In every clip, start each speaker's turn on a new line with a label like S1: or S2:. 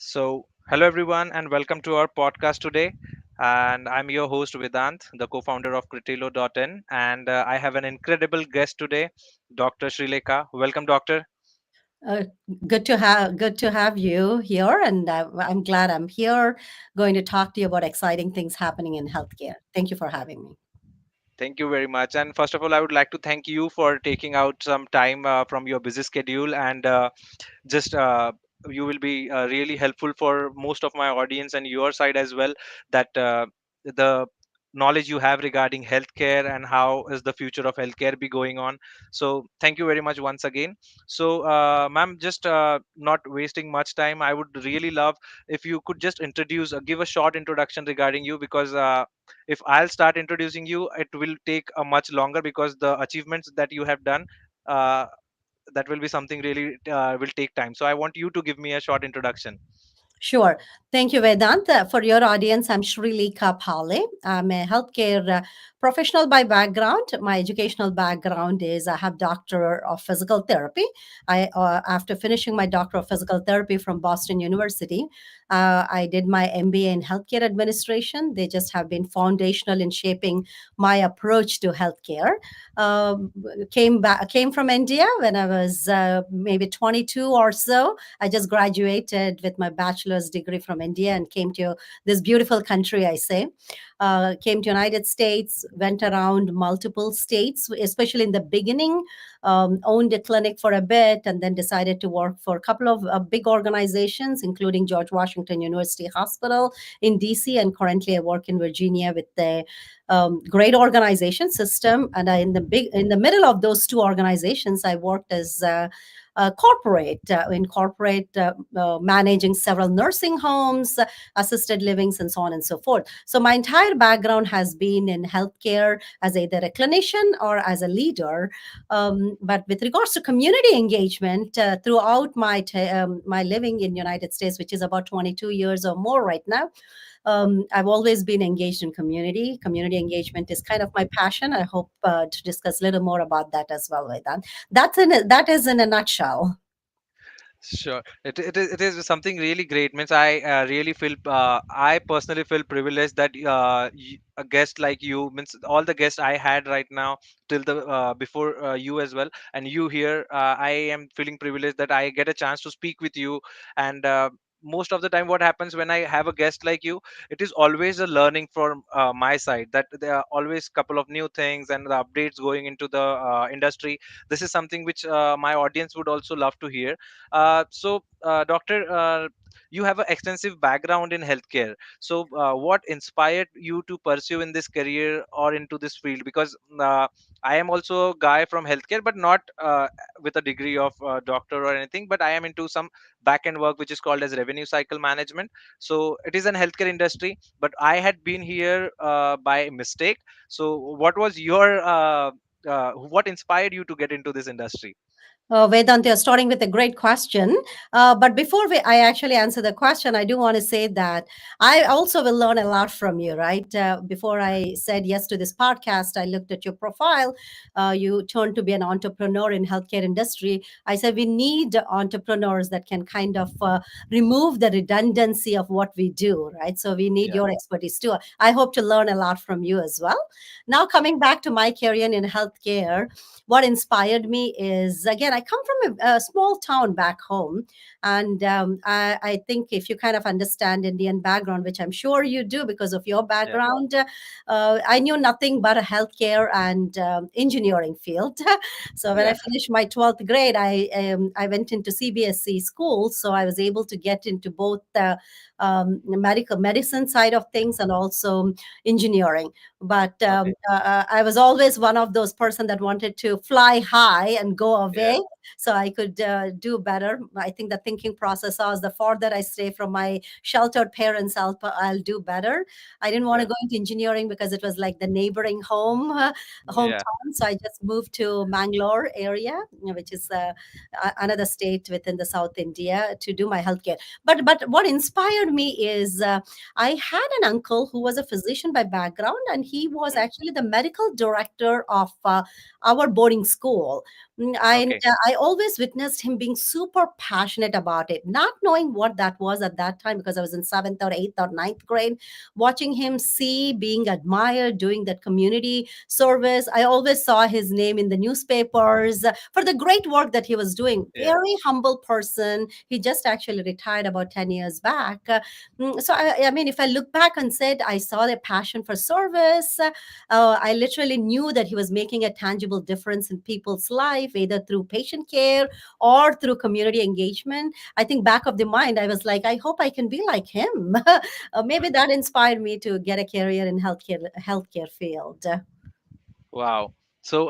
S1: Hello everyone, and welcome to our podcast today. And I'm your host Vedant, the co-founder of Critilo.in, and I have an incredible guest today, Dr. Srilekha. Welcome, Doctor.
S2: Uh, good to have you here, and I'm glad I'm here, going to talk to you about exciting things happening in healthcare. Thank you for having me.
S1: Thank you very much. And first of all, I would like to thank you for taking out some time from your busy schedule and just you will be really helpful for most of my audience and your side as well, that the knowledge you have regarding healthcare and how is the future of healthcare be going on. So thank you very much once again. So ma'am, just not wasting much time, I would really love if you could just introduce give a short introduction regarding you, because if I'll start introducing you, it will take a much longer, because the achievements that you have done, uh, that will be something really will take time. So I want you to give me a short introduction.
S2: Sure. Thank you, Vedant. For your audience, I'm Srilekha Pale. I'm a healthcare professional by background. My educational background is I have Doctor of Physical Therapy. After finishing my Doctor of Physical Therapy from Boston University, I did my MBA in Healthcare Administration. They just have been foundational in shaping my approach to healthcare. Um, came from India when I was maybe 22 or so. I just graduated with my bachelor's degree from India and came to this beautiful country, I say. Came to United States, went around multiple states, especially in the beginning, owned a clinic for a bit, and then decided to work for a couple of big organizations, including George Washington University Hospital in DC, and currently I work in Virginia with the great organization system. And in the middle of those two organizations, I worked as in corporate managing several nursing homes, assisted livings, and so on and so forth. So my entire background has been in healthcare as either a clinician or as a leader. But with regards to community engagement, throughout my living in United States, which is about 22 years or more right now, I've always been engaged in community. Community engagement is kind of my passion. I hope to discuss a little more about that as well, Vedant. That is in a nutshell.
S1: Sure. It is something really great. Means I really feel, I personally feel privileged that a guest like you, means all the guests I had right now till the before you as well, and you here, I am feeling privileged that I get a chance to speak with you. And most of the time, what happens when I have a guest like you, it is always a learning from my side, that there are always couple of new things and the updates going into the industry. This is something which my audience would also love to hear. Doctor, you have an extensive background in healthcare. So, what inspired you to pursue in this career or into this field? Because I am also a guy from healthcare, but not with a degree of doctor or anything. But I am into some back end work, which is called as revenue cycle management. So, it is an healthcare industry, but I had been here by mistake. So, what was your what inspired you to get into this industry?
S2: Vedant, you're starting with a great question. But before I actually answer the question, I do want to say that I also will learn a lot from you, right? Before I said yes to this podcast, I looked at your profile. You turned to be an entrepreneur in healthcare industry. I said we need entrepreneurs that can kind of remove the redundancy of what we do, right? So we need
S1: Yeah.
S2: your expertise too. I hope to learn a lot from you as well. Now, coming back to my career in healthcare, what inspired me is, again, I come from a small town back home, and I think if you kind of understand Indian background, which I'm sure you do because of your
S1: Yeah.
S2: background, I knew nothing but a healthcare and engineering field. So when I
S1: Yeah.
S2: finished my 12th grade, I went into CBSE school, so I was able to get into both the medical medicine side of things and also engineering. But
S1: Okay.
S2: I was always one of those person that wanted to fly high and go
S1: Yeah.
S2: away, so I could do better. I think the thinking process was the farther I stay from my sheltered parents, I'll do better. I didn't want to
S1: Yeah.
S2: go into engineering because it was like the neighboring
S1: Yeah.
S2: hometown. So I just moved to Mangalore area, which is another state within the South India, to do my healthcare. But what inspired me is I had an uncle who was a physician by background, and he was
S1: Mm.
S2: actually the medical director of our boarding school.
S1: Okay.
S2: I I always witnessed him being super passionate about it, not knowing what that was at that time because I was in seventh or eighth or ninth grade. Watching him see, being admired, doing that community service. I always saw his name in the newspapers for the great work that he was doing.
S1: Yeah.
S2: Very humble person. He just actually retired about 10 years back. So, I mean, if I look back and said I saw the passion for service, I literally knew that he was making a tangible difference in people's life, either through patient care or through community engagement. I think back of the mind, I was like, I hope I can be like him. Maybe that inspired me to get a career in healthcare field.
S1: Wow. So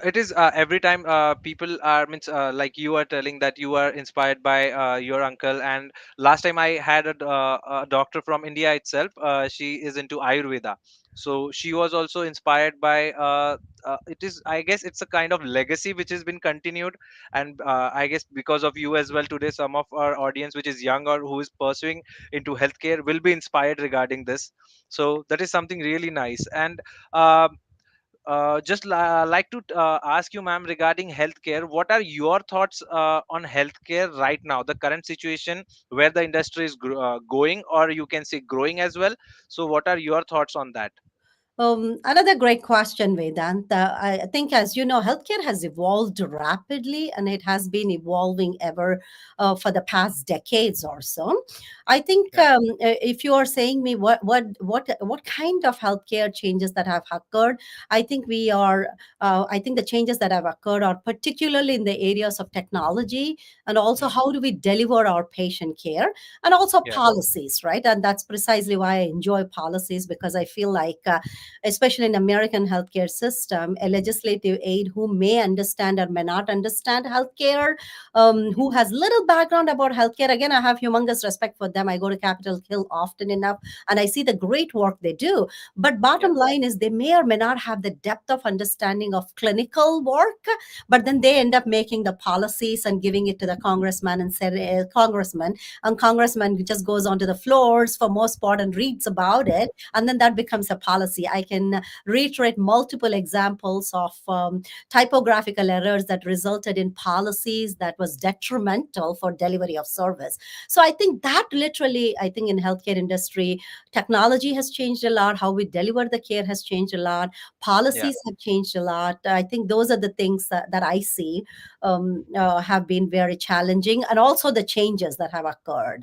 S1: it is every time people are means like you are telling that you are inspired by your uncle. And last time I had a doctor from India itself. She is into Ayurveda. So she was also inspired by. It is, I guess, it's a kind of legacy which has been continued. And I guess because of you as well today, some of our audience which is young or who is pursuing into healthcare will be inspired regarding this. So that is something really nice. And uh, like to ask you, ma'am, regarding healthcare. What are your thoughts on healthcare right now, the current situation where the industry is going, or you can say growing as well? So, what are your thoughts on that?
S2: Another great question, Vedant. I think, as you know, healthcare has evolved rapidly and it has been evolving ever for the past decades or so. I think
S1: Yeah,
S2: if you are saying me what kind of healthcare changes that have occurred, I think we are. I think the changes that have occurred are particularly in the areas of technology and also
S1: mm,
S2: how do we deliver our patient care and also
S1: yeah,
S2: policies, right? And that's precisely why I enjoy policies because I feel like especially in American healthcare system, a legislative aide who may understand or may not understand healthcare, who has little background about healthcare. Again, I have humongous respect for them. I go to Capitol Hill often enough, and I see the great work they do. But
S1: yeah,
S2: bottom line is, they may or may not have the depth of understanding of clinical work, but then they end up making the policies and giving it to the congressman and congressman, and congressman just goes onto the floors for most part and reads about it, and then that becomes a policy. I can reiterate multiple examples of typographical errors that resulted in policies that was detrimental for delivery of service. So I think that literally, I think in healthcare industry, technology has changed a lot. How we deliver the care has changed a lot.
S1: yeah.
S2: Policies have changed a lot. I think those are the things that I see have been very challenging, and also the changes that have occurred.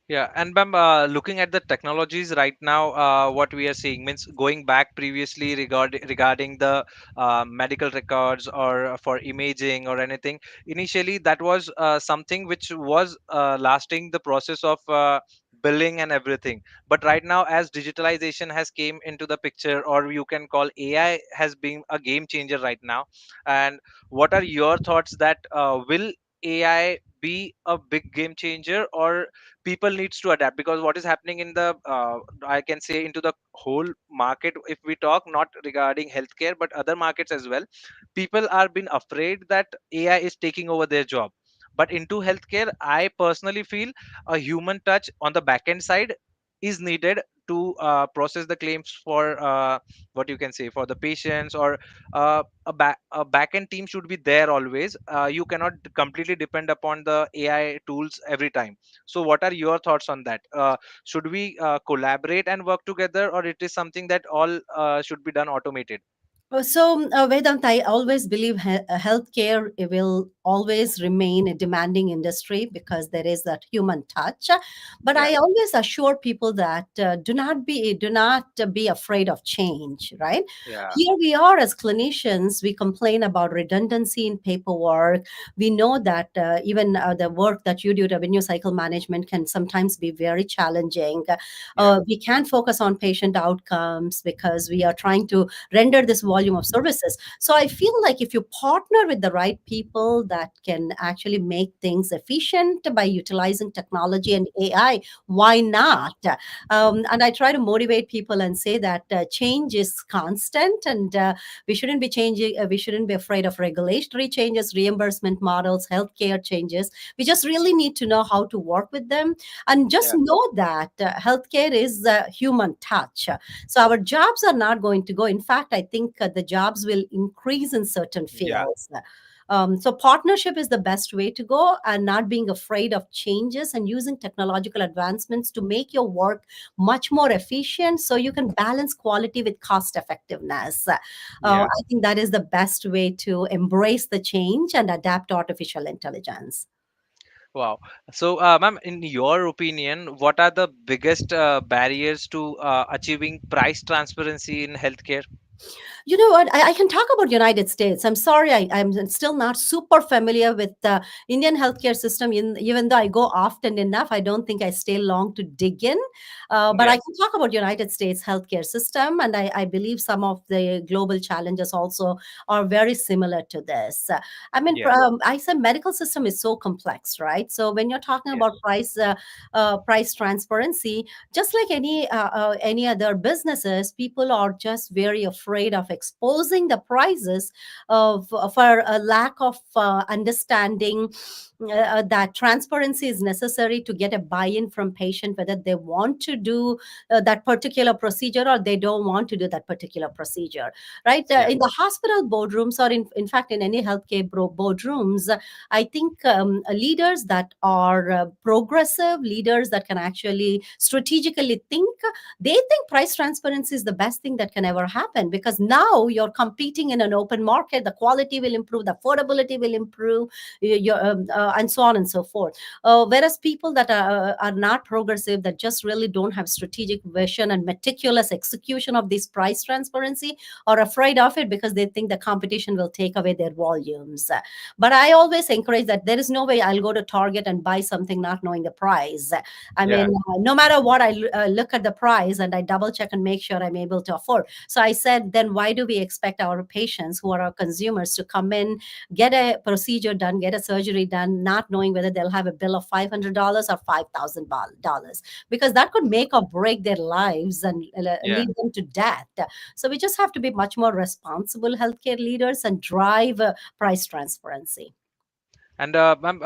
S1: Yeah, and ma'am, looking at the technologies right now, what we are seeing means going back previously regarding the medical records or for imaging or anything. Initially, that was something which was lasting the process of billing and everything. But right now, as digitalization has came into the picture, or you can call AI has been a game changer right now. And what are your thoughts that will AI be a big game changer, or people needs to adapt? Because what is happening in the I can say into the whole market, if we talk not regarding healthcare but other markets as well, people are been afraid that AI is taking over their job. But into healthcare, I personally feel a human touch on the back end side is needed to process the claims for what you can say for the patients, or a back end team should be there always. You cannot completely depend upon the AI tools every time. So what are your thoughts on that? Should we collaborate and work together, or it is something that all should be done automated?
S2: Vedant, I always believe healthcare will always remain a demanding industry because there is that human touch. But
S1: Yeah,
S2: I always assure people that do not be afraid of change. Right
S1: yeah,
S2: here, we are as clinicians. We complain about redundancy in paperwork. We know that even the work that you do, revenue cycle management, can sometimes be very challenging.
S1: yeah,
S2: We can't focus on patient outcomes because we are trying to render this volume of services. So I feel like if you partner with the right people that can actually make things efficient by utilizing technology and AI, why not? And I try to motivate people and say that change is constant, and we shouldn't be changing. We shouldn't be afraid of regulatory changes, reimbursement models, healthcare changes. We just really need to know how to work with them, and just
S1: yeah,
S2: know that healthcare is human touch. So our jobs are not going to go. In fact, I think the jobs will increase in certain
S1: yeah.
S2: fields. So partnership is the best way to go, and not being afraid of changes and using technological advancements to make your work much more efficient so you can balance quality with cost effectiveness.
S1: Yeah.
S2: I think that is the best way to embrace the change and adapt to artificial intelligence.
S1: Wow. So, ma'am, in your opinion, what are the biggest barriers to achieving price transparency in healthcare?
S2: You know what? I can talk about United States. I'm sorry, I'm still not super familiar with the Indian healthcare system. Even though I go often enough, I don't think I stay long to dig in. But I
S1: Yeah.
S2: can talk about United States healthcare system, and I believe some of the global challenges also are very similar to this. I mean,
S1: Yeah.
S2: I said medical system is so complex, right? So when you're talking about
S1: Yes.
S2: price transparency, just like any other businesses, people are just very afraid of exposing the prices for a lack of understanding that transparency is necessary to get a buy-in from patient whether they want to do that particular procedure or they don't want to do that particular procedure, right?
S1: Yeah.
S2: In the hospital boardrooms, or in fact in any healthcare boardrooms, I think leaders that are progressive, leaders that can actually strategically think, they think price transparency is the best thing that can ever happen, because now you're competing in an open market. The quality will improve, the affordability will improve, and so on and so forth. Whereas people that are not progressive, that just really don't have strategic vision and meticulous execution of this price transparency, are afraid of it because they think the competition will take away their volumes. But I always encourage that there is no way I'll go to Target and buy something not knowing the price. I
S1: Yeah.
S2: mean, no matter what, I look at the price and I double check and make sure I'm able to afford. So I said, then why do we expect our patients who are our consumers to come in, get a procedure done, get a surgery done, not knowing whether they'll have a bill of $500 or $5,000? Because that could make or break their lives and
S1: Yeah.
S2: lead them to death. So we just have to be much more responsible healthcare leaders and drive price transparency.
S1: And ma'am,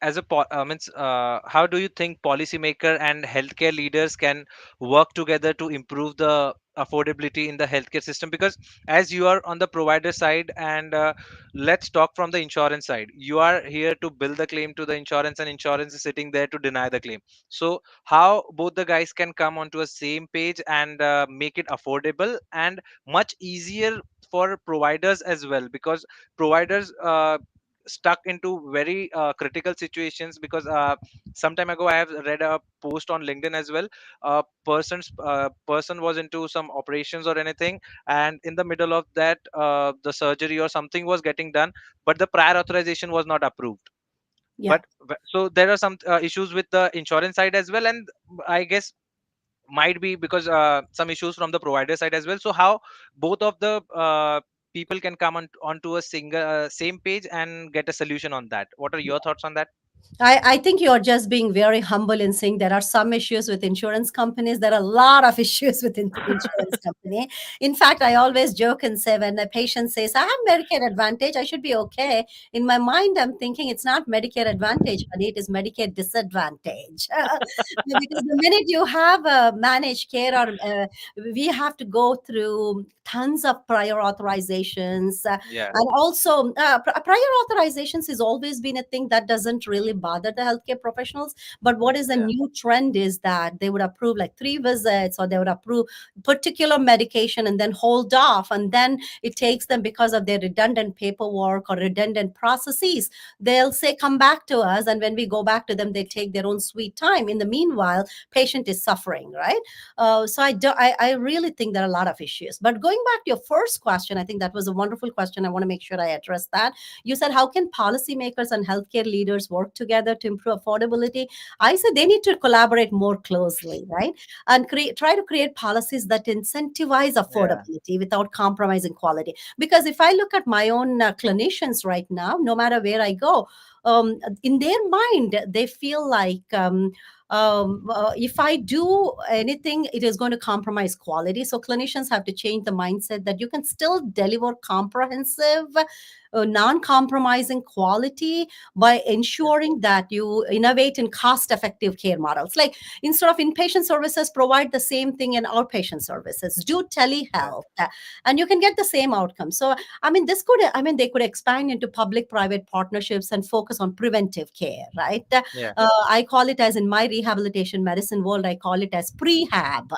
S1: as a means, how do you think policymaker and healthcare leaders can work together to improve the affordability in the healthcare system? Because as you are on the provider side, and let's talk from the insurance side. You are here to bill the claim to the insurance, and insurance is sitting there to deny the claim. So how both the guys can come onto a same page and make it affordable and much easier for providers as well? Because providers stuck into very critical situations, because some time ago I have read a post on LinkedIn as well. A person was into some operations or anything, and in the middle of that, the surgery or something was getting done, but the prior authorization was not approved.
S2: Yeah.
S1: So there are some issues with the insurance side as well, and I guess might be because some issues from the provider side as well. So how both of the people can come onto a single same page and get a solution on that? What are your thoughts on that?
S2: I think you're just being very humble in saying there are some issues with insurance companies. There are a lot of issues with insurance company. In fact, I always joke and say when a patient says, I have Medicare Advantage, I should be okay. In my mind, I'm thinking it's not Medicare Advantage, but it is Medicare Disadvantage. Because the minute you have a managed care, or we have to go through tons of prior authorizations,
S1: Yeah.
S2: and also, prior authorizations has always been a thing that doesn't really bother the healthcare professionals. But what is a
S1: Yeah.
S2: new trend is that they would approve like 3 visits, or they would approve particular medication and then hold off. And then it takes them, because of their redundant paperwork or redundant processes, they'll say, come back to us. And when we go back to them, they take their own sweet time. In the meanwhile, patient is suffering, right? So I really think there are a lot of issues. But going back to your first question, I think that was a wonderful question. I want to make sure I address that. You said, how can policymakers and healthcare leaders work together to improve affordability? I said they need to collaborate more closely, right? And try to create policies that incentivize
S1: Yeah.
S2: affordability without compromising quality. Because if I look at my own clinicians right now, no matter where I go, in their mind, they feel like if I do anything, it is going to compromise quality. So clinicians have to change the mindset that you can still deliver comprehensive non-compromising quality by ensuring that you innovate in cost-effective care models. Like instead of inpatient services, provide the same thing in outpatient services. Do
S1: Yeah.
S2: telehealth, and you can get the same outcome. So I mean, they could expand into public-private partnerships and focus on preventive care, right?
S1: Yeah.
S2: I call it as in my rehabilitation medicine world, I call it as prehab.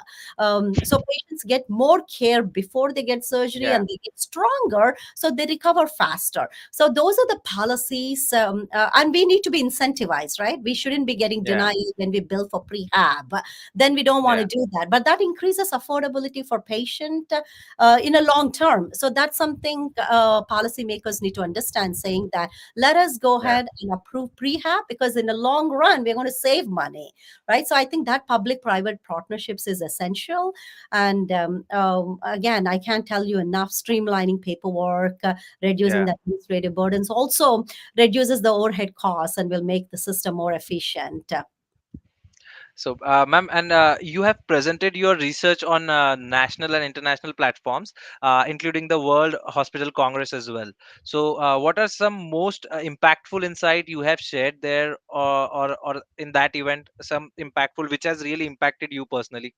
S2: So patients get more care before they get surgery
S1: Yeah.
S2: and they get stronger, so they recover faster. So those are the policies, and we need to be incentivized, right? We shouldn't be getting
S1: Yeah.
S2: denied when we bill for prehab. Then we don't want to
S1: Yeah.
S2: do that. But that increases affordability for patient in a long term. So that's something policymakers need to understand, saying that let us go
S1: Yeah.
S2: ahead and approve prehab because in the long run we're going to save money, right? So I think that public-private partnerships is essential. And again, I can't tell you enough. Streamlining paperwork, reducing
S1: Yeah.
S2: the administrative burdens, also reduces the overhead costs and will make the system more efficient.
S1: So, ma'am, and you have presented your research on national and international platforms, including the World Hospital Congress as well. So, what are some most impactful insight you have shared there, or in that event, some impactful which has really impacted you personally?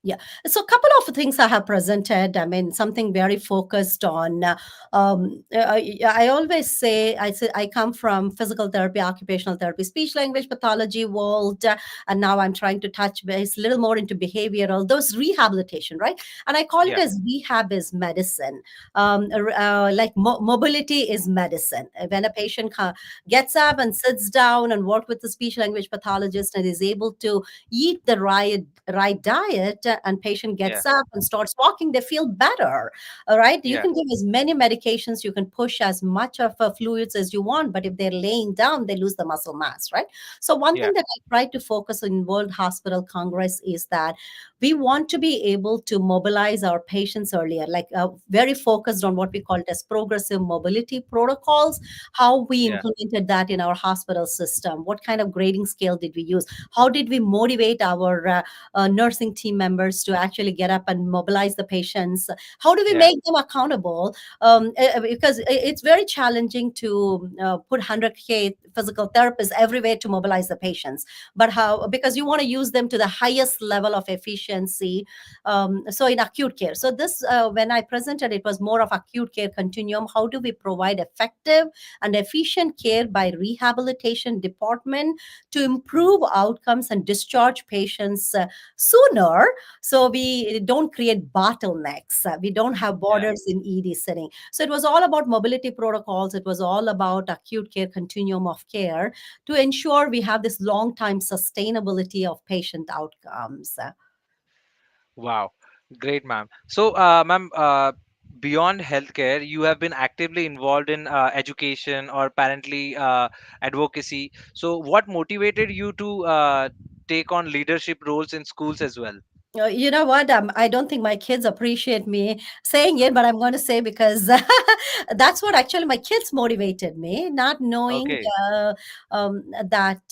S2: Yeah. So a couple of things I have presented. I mean, something very focused on. I always say, I come from physical therapy, occupational therapy, speech language pathology world, and now I'm trying to touch base a little more into behavioral. Those rehabilitation, right? And I call it
S1: Yeah.
S2: as rehab is medicine. Like mobility is medicine. When a patient gets up and sits down and work with the speech language pathologist and is able to eat the right diet, and patient
S1: Yeah.
S2: gets up and starts walking, they feel better. All right, you
S1: Yeah.
S2: can give as many medications, you can push as much of fluids as you want, but if they're laying down, they lose the muscle mass, right? So one
S1: Yeah.
S2: thing that I try to focus in World Hospital Congress is that we want to be able to mobilize our patients earlier, like very focused on what we call it as progressive mobility protocols. How we
S1: Yeah.
S2: implemented that in our hospital system, what kind of grading scale did we use, how did we motivate our nursing team members to actually get up and mobilize the patients, how do we
S1: Yeah.
S2: make them accountable, because it's very challenging to put 100K physical therapists everywhere to mobilize the patients, but how, because you want to use them to the highest level of efficiency. So in acute care, so this when I presented, it was more of acute care continuum. How do we provide effective and efficient care by rehabilitation department to improve outcomes and discharge patients sooner, so we don't create bottlenecks. We don't have
S1: Yeah.
S2: borders in ED setting. So it was all about mobility protocols. It was all about acute care continuum of care to ensure we have this long time sustainability of patient outcomes.
S1: Wow, great, ma'am. So, ma'am, beyond healthcare, you have been actively involved in education or apparently advocacy. So, what motivated you to take on leadership roles in schools as well?
S2: You know what? I don't think my kids appreciate me saying it, but I'm going to say because that's what actually my kids motivated me, not knowing
S1: Okay.
S2: that.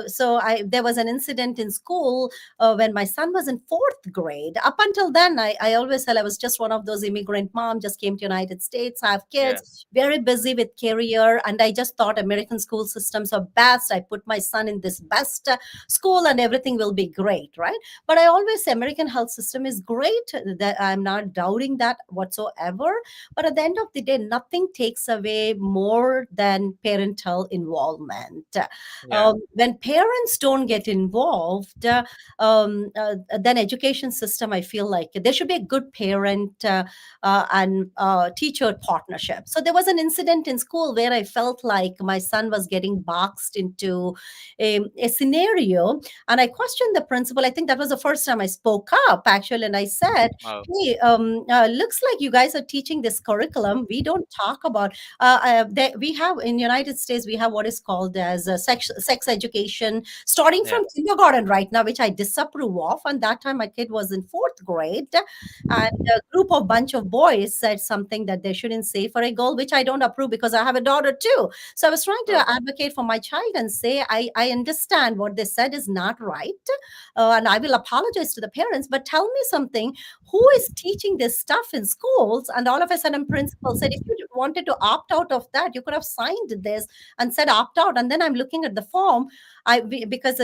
S2: So there was an incident in school when my son was in fourth grade. Up until then, I always said I was just one of those immigrant mom, just came to United States, have
S1: Yeah.
S2: kids, very busy with career, and I just thought American school systems are best. I put my son in this best school and everything will be great, right? But I always say American health system is great, that I'm not doubting that whatsoever. But at the end of the day, nothing takes away more than parental involvement.
S1: Yeah.
S2: When parents don't get involved, then education system, I feel like there should be a good parent and teacher partnership. So there was an incident in school where I felt like my son was getting boxed into a scenario, and I questioned the principal. I think that was the first time I spoke up actually, and I said,
S1: Oh.
S2: hey, looks like you guys are teaching this curriculum. We don't talk about we have in United States, we have what is called as sex education starting
S1: Yeah.
S2: from kindergarten right now, which I disapprove of. And that time my kid was in fourth grade, and a group of bunch of boys said something that they shouldn't say for a girl, which I don't approve because I have a daughter too. So I was trying
S1: Oh.
S2: to advocate for my child and say, I understand what they said is not right. And I will apologize to the parents, but tell me something. who is teaching this stuff in schools? And all of a sudden, principal said, if you wanted to opt out of that, you could have signed this and said opt out. And then I'm looking at the form. Because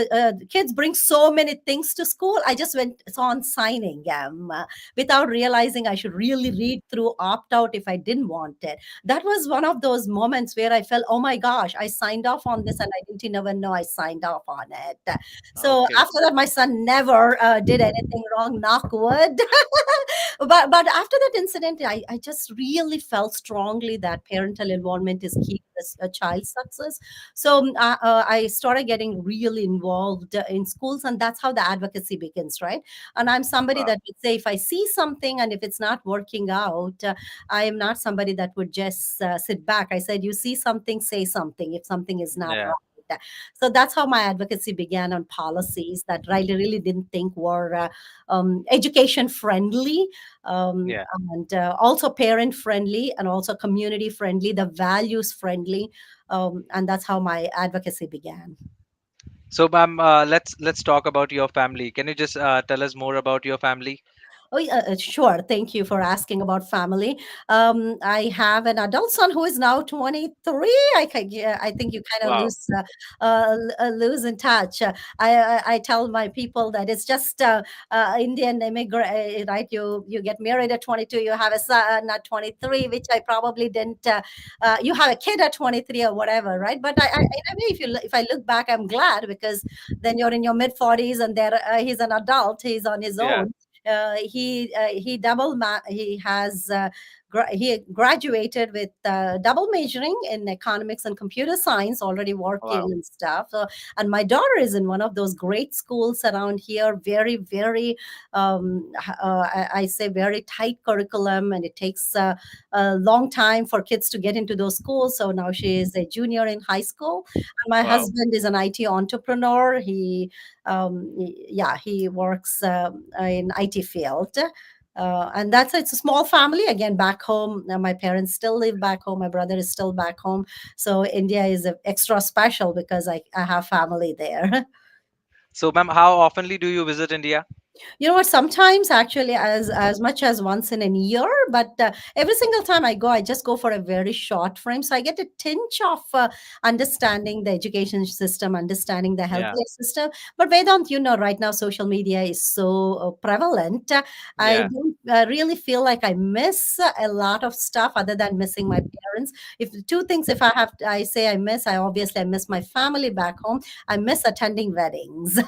S2: kids bring so many things to school, I just went on signing without realizing I should really read through opt out if I didn't want it. That was one of those moments where I felt, oh my gosh, I signed off on this and I didn't even know I signed off on it. So
S1: Okay.
S2: after that, my son never did anything wrong, knock wood. But after that incident, I just really felt strongly that parental involvement is key to a child's success. So I started getting really involved in schools, and that's how the advocacy begins, right? And I'm somebody
S1: Wow.
S2: that would say if I see something and if it's not working out, I am not somebody that would just sit back. I said, you see something, say something if something is not
S1: Yeah.
S2: right. So that's how my advocacy began on policies that I really didn't think were education friendly, um,
S1: Yeah.
S2: and also parent friendly, and also community friendly, the values friendly. And that's how my advocacy began.
S1: So, ma'am, let's talk about your family. Can you just tell us more about your family?
S2: Oh, yeah, sure. Thank you for asking about family. I have an adult son who is now 23. Yeah, I think you kind of
S1: Wow.
S2: lose in touch. I tell my people that it's just Indian immigrant, right? You get married at 22, you have a son at 23, which I probably didn't. You have a kid at 23 or whatever, right? But in a way, if I look back, I'm glad, because then you're in your mid 40s and there he's an adult, he's on his
S1: Yeah.
S2: own. He has he graduated with double majoring in economics and computer science, already working
S1: Wow.
S2: and stuff. And my daughter is in one of those great schools around here, very very I say very tight curriculum, and it takes a long time for kids to get into those schools. So now she is a junior in high school, and my
S1: Wow.
S2: husband is an IT entrepreneur. Yeah, he works in IT field. And that's it's a small family again back home. My parents still live back home. My brother is still back home. So India is extra special because I have family there.
S1: So, ma'am, how oftenly do you visit India?
S2: You know what? Sometimes actually, as much as once in a year, but every single time I go, I just go for a very short frame, so I get a tinge of understanding the education system, understanding the
S1: Yeah.
S2: healthcare system. But Vedant, right now social media is so prevalent. I
S1: Yeah.
S2: don't really feel like I miss a lot of stuff other than missing my parents. If two things, if I say I miss, I miss my family back home. I miss attending weddings.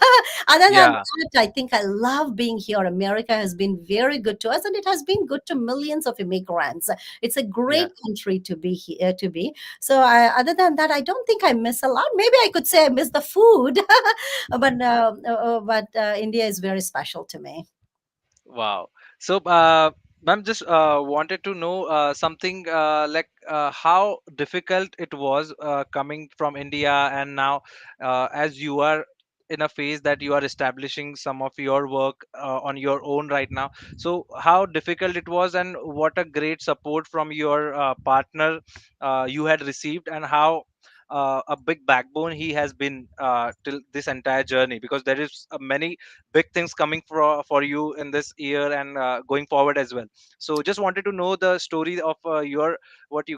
S2: Other than
S1: Yeah.
S2: that, I think I love being here. America has been very good to us, and it has been good to millions of immigrants. It's a
S1: Yeah.
S2: great country to be here to be. So, other than that, I don't think I miss a lot. Maybe I could say I miss the food, but India is very special to me.
S1: Wow. So, ma'am, just wanted to know something like how difficult it was coming from India, and now as you are in a phase that you are establishing some of your work on your own right now. So, how difficult it was, and what a great support from your partner you had received, and how a big backbone he has been till this entire journey, because there is many big things coming for you in this year and going forward as well. So just wanted to know the story of your what you